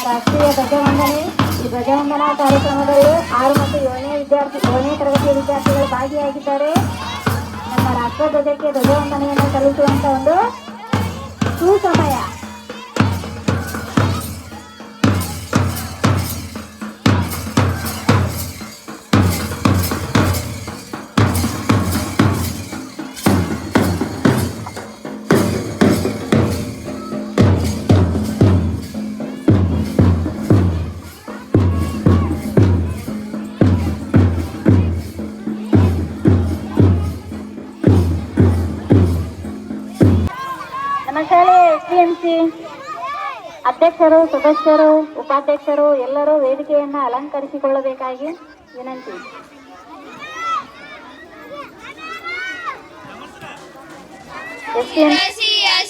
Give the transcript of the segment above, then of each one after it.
ರಾಷ್ಟ್ರೀಯ ಧ್ವಜವಂದನೆ. ಈ ಧ್ವಜವಂದನಾ ಕಾರ್ಯಕ್ರಮದಲ್ಲಿ 6 ಮತ್ತು 7ನೇ ತರಗತಿಯ ವಿದ್ಯಾರ್ಥಿಗಳು ಭಾಗಿಯಾಗಿದ್ದಾರೆ. ನಮ್ಮ ರಾಷ್ಟ್ರಧ್ವಜಕ್ಕೆ ಧ್ವಜವಂದನೆಯನ್ನು ಸಲ್ಲಿಸುವಂತ ಒಂದು ಸುಸಮಯ. ನಮ್ಮ ಶಾಲೆಯ SDMC ಅಧ್ಯಕ್ಷರು, ಸದಸ್ಯರು, ಉಪಾಧ್ಯಕ್ಷರು ಎಲ್ಲರೂ ವೇದಿಕೆಯನ್ನು ಅಲಂಕರಿಸಿಕೊಳ್ಳಬೇಕಾಗಿ ವಿನಂತಿ.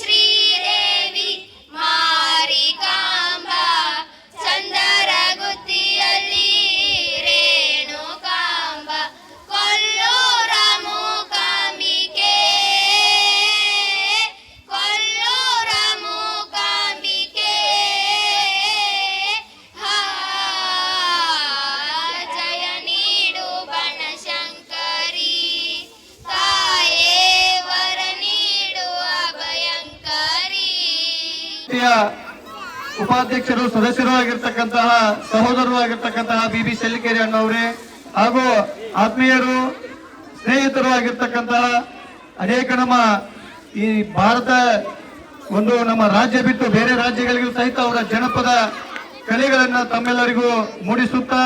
ಶ್ರೀದೇವಿ ಮಾರಿಕಾಂಬ ಚಂದರ ಗುತ್ತಿಯಲ್ಲಿ ರೇಣುಕಾಂಬ ಕೊಲ್ಲೂರ ಮೂಕಾಂಬಿಕೆ ಕೊಲ್ಲೂರ ಮೂಕಾಂಬಿಕೆ ಜಯ ನೀಡು ಬನಶಂಕರಿ ತಾಯೇ ವರ ನೀಡು ಅಭಯಂಕರಿ. ಉಪಾಧ್ಯಕ್ಷರು, ಸದಸ್ಯರು ಆಗಿರ್ತಕ್ಕಂತಹ ಸಹೋದರರು ಆಗಿರ್ತಕ್ಕಂತಹ BB ಶೆಲ್ಲಿಕೇರಿ ಅಣ್ಣವರೇ ಹಾಗೂ ಆತ್ಮೀಯರು, ಸ್ನೇಹಿತರು ಆಗಿರ್ತಕ್ಕಂತಹ ಅನೇಕ ನಮ್ಮ ಈ ಭಾರತ ಒಂದು ನಮ್ಮ ರಾಜ್ಯ ಬಿಟ್ಟು ಬೇರೆ ರಾಜ್ಯಗಳಿಗೂ ಸಹಿತ ಅವರ ಜನಪದ ಕಲೆಗಳನ್ನ ತಮ್ಮೆಲ್ಲರಿಗೂ ಮೂಡಿಸುತ್ತಾ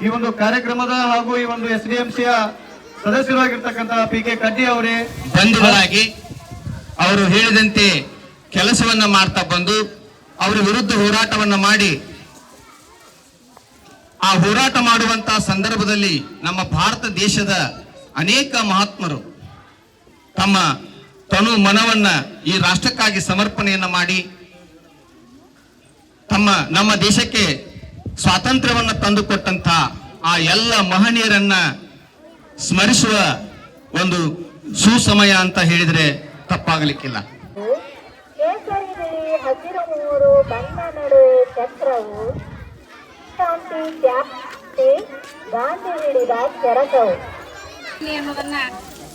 ಈ ಒಂದು ಕಾರ್ಯಕ್ರಮದ ಹಾಗೂ ಈ ಒಂದು SDMCಯ ಸದಸ್ಯರಾಗಿರ್ತಕ್ಕಂತಹ PK ಕಡ್ಡಿ ಅವರೇ ಬಂಧುಗಳಾಗಿ ಅವರು ಹೇಳಿದಂತೆ ಕೆಲಸವನ್ನ ಮಾಡ್ತಾ ಬಂದು ಅವರ ವಿರುದ್ಧ ಹೋರಾಟವನ್ನ ಮಾಡಿ ಆ ಹೋರಾಟ ಮಾಡುವಂತಹ ಸಂದರ್ಭದಲ್ಲಿ ನಮ್ಮ ಭಾರತ ದೇಶದ ಅನೇಕ ಮಹಾತ್ಮರು ತಮ್ಮ ತನು ಮನವನ್ನ ಈ ರಾಷ್ಟ್ರಕ್ಕಾಗಿ ಸಮರ್ಪಣೆಯನ್ನ ಮಾಡಿ ನಮ್ಮ ದೇಶಕ್ಕೆ ಸ್ವಾತಂತ್ರ್ಯವನ್ನ ತಂದುಕೊಟ್ಟಂತ ಆ ಎಲ್ಲ ಮಹನೀಯರನ್ನ ಸ್ಮರಿಸುವ ಒಂದು ಸುಸಮಯ ಅಂತ ಹೇಳಿದ್ರೆ ತಪ್ಪಾಗಲಿಕ್ಕಿಲ್ಲ. ಕೇಸರಿ ಬಿಳಿ ಹಸಿರು ಮೂರು ಬಣ್ಣ ನಡುವೆ ಚಕ್ರವು ಶಾಂತಿ ತ್ಯಾಪ್ತಿ ಗಾಂಧಿ ಹಿಡಿದ ಚರಕವು ಅನ್ನೋದನ್ನ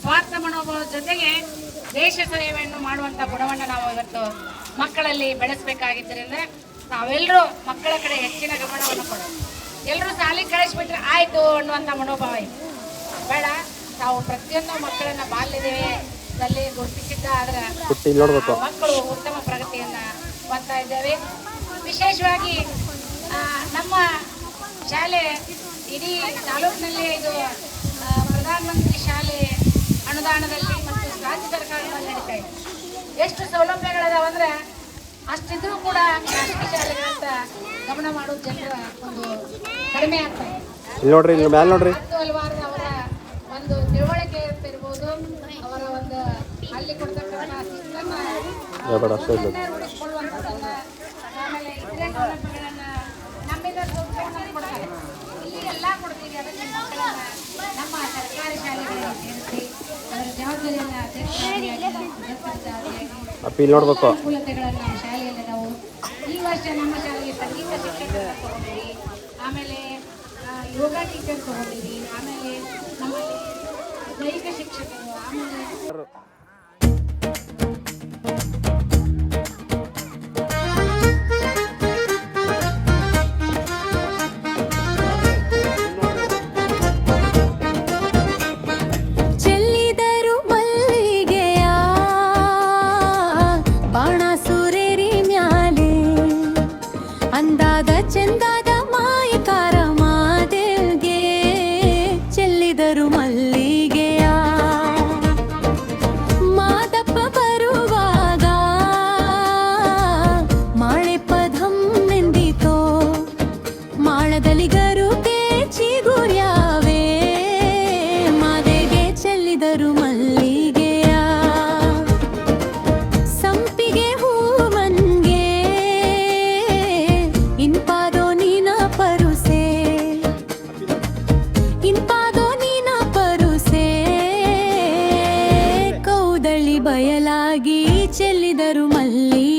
ಸ್ವಾರ್ಥ ಮನೋಭಾವದ ಜೊತೆಗೆ ದೇಶ ಸೇವೆಯನ್ನು ಮಾಡುವಂತ ಗುಣವನ್ನು ನಾವು ಇವತ್ತು ಮಕ್ಕಳಲ್ಲಿ ಬೆಳೆಸಬೇಕಾಗಿದ್ದರಿಂದ ನಾವೆಲ್ಲರೂ ಮಕ್ಕಳ ಕಡೆ ಹೆಚ್ಚಿನ ಗಮನವನ್ನು ಕೊಡೋದು. ಎಲ್ಲರೂ ಶಾಲೆಗೆ ಕಳಿಸ್ಬಿಟ್ರೆ ಆಯ್ತು ಅನ್ನುವಂಥ ಮನೋಭಾವ ಇದೆ ಬೇಡ. ನಾವು ಪ್ರತಿಯೊಂದು ಮಕ್ಕಳನ್ನ ಬಾಲ್ಯದಲ್ಲಿ ಗುರುತಿಸಿದ್ದ ಆದ್ರೆ ಮಕ್ಕಳು ಉತ್ತಮ ಪ್ರಗತಿಯನ್ನ ಹೊಂದ್ತಾ ಇದ್ದೇವೆ. ವಿಶೇಷವಾಗಿ ನಮ್ಮ ಶಾಲೆ ಇಡೀ ತಾಲೂಕಿನಲ್ಲಿ ಇದು ಪ್ರಧಾನಮಂತ್ರಿ ಶಾಲೆ ಅನುದಾನದಲ್ಲಿ ಮತ್ತು ರಾಜ್ಯ ಸರ್ಕಾರದಲ್ಲಿ ನಡೀತಾ ಇದೆ. ಎಷ್ಟು ಸೌಲಭ್ಯಗಳದಾವಂದ್ರೆ ಅಷ್ಟಿದ್ರೂ ಕೂಡ ಖಾಸಗಿ ಶಾಲೆಗಳಂತ ಗಮನ ಮಾಡೋದು ಜನರ ಒಂದು ಕಡಿಮೆ ಆಗ್ತಾ ಇದೆ. ಮತ್ತು ಹಲವಾರು ಅವರ ಒಂದು ತಿಳುವಳಿಕೆ ಇರ್ಬೋದು, ಅವರ ಒಂದು ಅಲ್ಲಿ ಕೊಡ್ತಕ್ಕಂಥ ಶಿಸ್ತನ್ನ ರೂಢಿಸಿಕೊಳ್ಳುವಂಥದ್ದನ್ನ, ಆಮೇಲೆ ಇತರೆ ಸೌಲಭ್ಯಗಳನ್ನ ನಮ್ಮಿಂದ ಕೊಡ್ತಾರೆ. ಇಲ್ಲಿ ಎಲ್ಲ ಕೊಡ್ತೀವಿ. ಅದಕ್ಕೆ ಮಕ್ಕಳನ್ನ ನಮ್ಮ ಸರ್ಕಾರಿ ಶಾಲೆಗಳಿಗೆ ಸೇರಿಸಿ ಅದರ ಜವಾಬ್ದಾರಿಯನ್ನ ಅನುಕೂಲತೆಗಳನ್ನು ನಮ್ಮ ಶಾಲೆಯಲ್ಲಿ ನಾವು ಈ ವರ್ಷ ನಮ್ಮ ಶಾಲೆಗೆ ಸಂಗೀತ ಶಿಕ್ಷಕರನ್ನ ತಗೊಂಡಿವಿ, ಆಮೇಲೆ ಯೋಗ ಟೀಚರ್ ತಗೊಂಡಿವಿ, ಆಮೇಲೆ ನಮ್ಮಲ್ಲಿ ದೈಹಿಕ ಶಿಕ್ಷಕರು, ಆಮೇಲೆ ಚಂದಾದ ಮಾಯಕಾರ ಮಾದೇವ್ಗೆ ಚೆಲ್ಲಿದರು ಮಲ್ಲಿಗೆಯ ಚೆಲ್ಲಿದರು ಮಲ್ಲಿಗೆ